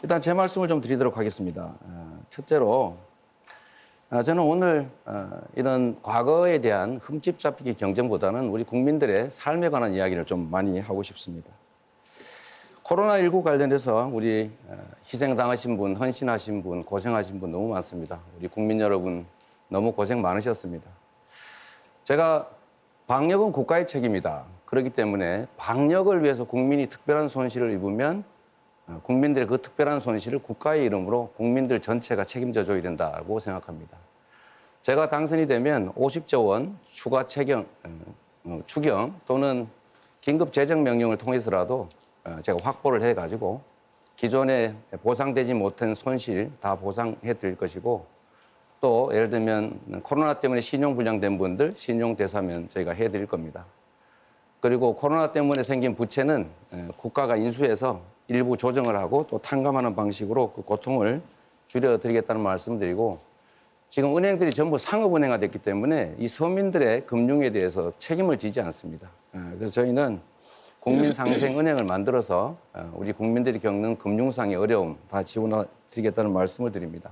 일단 제 말씀을 좀 드리도록 하겠습니다. 첫째로 저는 오늘 이런 과거에 대한 흠집 잡히기 경쟁보다는 우리 국민들의 삶에 관한 이야기를 좀 많이 하고 싶습니다. 코로나19 관련해서 우리 희생당하신 분, 헌신하신 분, 고생하신 분 너무 많습니다. 우리 국민 여러분 너무 고생 많으셨습니다. 제가 방역은 국가의 책임이다. 그렇기 때문에 방역을 위해서 국민이 특별한 손실을 입으면 국민들의 그 특별한 손실을 국가의 이름으로 국민들 전체가 책임져 줘야 된다고 생각합니다. 제가 당선이 되면 50조 원 추가 추경 또는 긴급 재정 명령을 통해서라도 제가 확보를 해가지고 기존에 보상되지 못한 손실 다 보상해 드릴 것이고, 또 예를 들면 코로나 때문에 신용불량된 분들 신용대사면 저희가 해드릴 겁니다. 그리고 코로나 때문에 생긴 부채는 국가가 인수해서 일부 조정을 하고 또 탕감하는 방식으로 그 고통을 줄여드리겠다는 말씀을 드리고, 지금 은행들이 전부 상업은행화 됐기 때문에 이 서민들의 금융에 대해서 책임을 지지 않습니다. 그래서 저희는 국민상생은행을 만들어서 우리 국민들이 겪는 금융상의 어려움 다 지원해드리겠다는 말씀을 드립니다.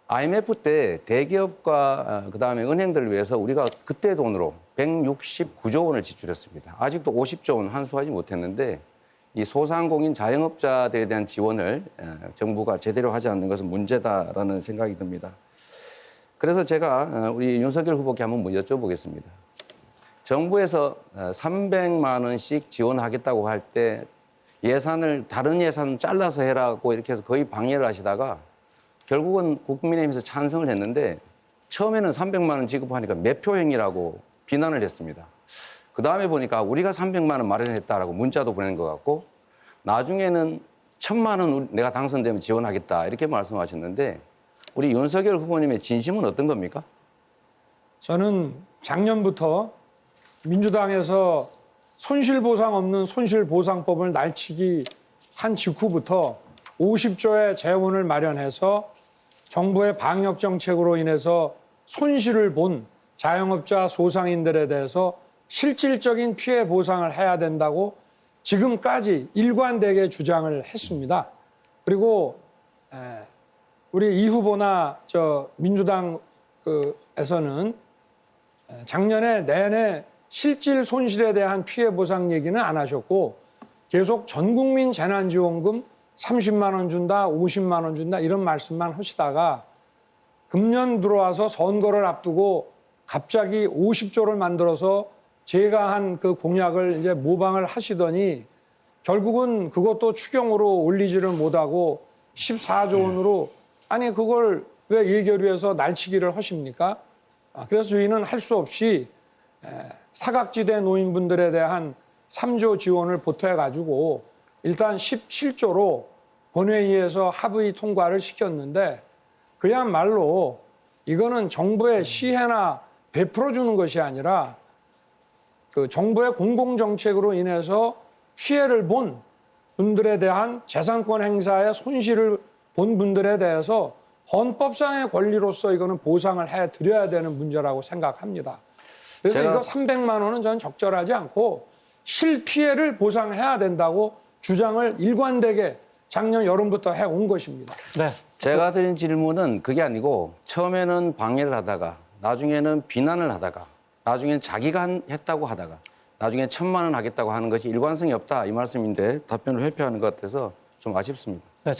IMF 때 대기업과 그다음에 은행들을 위해서 우리가 그때 돈으로 169조 원을 지출했습니다. 아직도 50조 원 환수하지 못했는데 이 소상공인 자영업자들에 대한 지원을 정부가 제대로 하지 않는 것은 문제다라는 생각이 듭니다. 그래서 제가 우리 윤석열 후보께 한번 여쭤보겠습니다. 정부에서 300만 원씩 지원하겠다고 할 때 예산을 다른 예산 잘라서 해라고 이렇게 해서 거의 방해를 하시다가 결국은 국민의힘에서 찬성을 했는데 처음에는 300만 원 지급하니까 매표행위라고 비난을 했습니다. 그 다음에 보니까 우리가 300만 원 마련했다라고 문자도 보낸 것 같고, 나중에는 1000만 원 내가 당선되면 지원하겠다 이렇게 말씀하셨는데 우리 윤석열 후보님의 진심은 어떤 겁니까? 저는 작년부터 민주당에서 손실보상 없는 손실보상법을 날치기 한 직후부터 50조의 재원을 마련해서 정부의 방역 정책으로 인해서 손실을 본 자영업자 소상인들에 대해서 실질적인 피해 보상을 해야 된다고 지금까지 일관되게 주장을 했습니다. 그리고 우리 이 후보나 민주당에서는 작년에 내내 실질 손실에 대한 피해 보상 얘기는 안 하셨고 계속 전국민 재난지원금 30만 원 준다, 50만 원 준다 이런 말씀만 하시다가 금년 들어와서 선거를 앞두고 갑자기 50조를 만들어서 제가 한 그 공약을 이제 모방을 하시더니 결국은 그것도 추경으로 올리지를 못하고 14조 원으로 아니 그걸 왜 예결위에서 날치기를 하십니까? 그래서 저희는 할 수 없이 사각지대 노인분들에 대한 3조 지원을 보태가지고 일단 17조로 본회의에서 합의 통과를 시켰는데 그야말로 이거는 정부의 시혜나 베풀어 주는 것이 아니라 그 정부의 공공정책으로 인해서 피해를 본 분들에 대한 재산권 행사의 손실을 본 분들에 대해서 헌법상의 권리로서 이거는 보상을 해드려야 되는 문제라고 생각합니다. 그래서 이거 300만 원은 저는 적절하지 않고 실피해를 보상해야 된다고 주장을 일관되게 작년 여름부터 해온 것입니다. 네. 제가 드린 질문은 그게 아니고 처음에는 방해를 하다가 나중에는 비난을 하다가 나중에는 자기가 했다고 하다가 나중에 1000만 원 하겠다고 하는 것이 일관성이 없다 이 말씀인데 답변을 회피하는 것 같아서 좀 아쉽습니다. 네,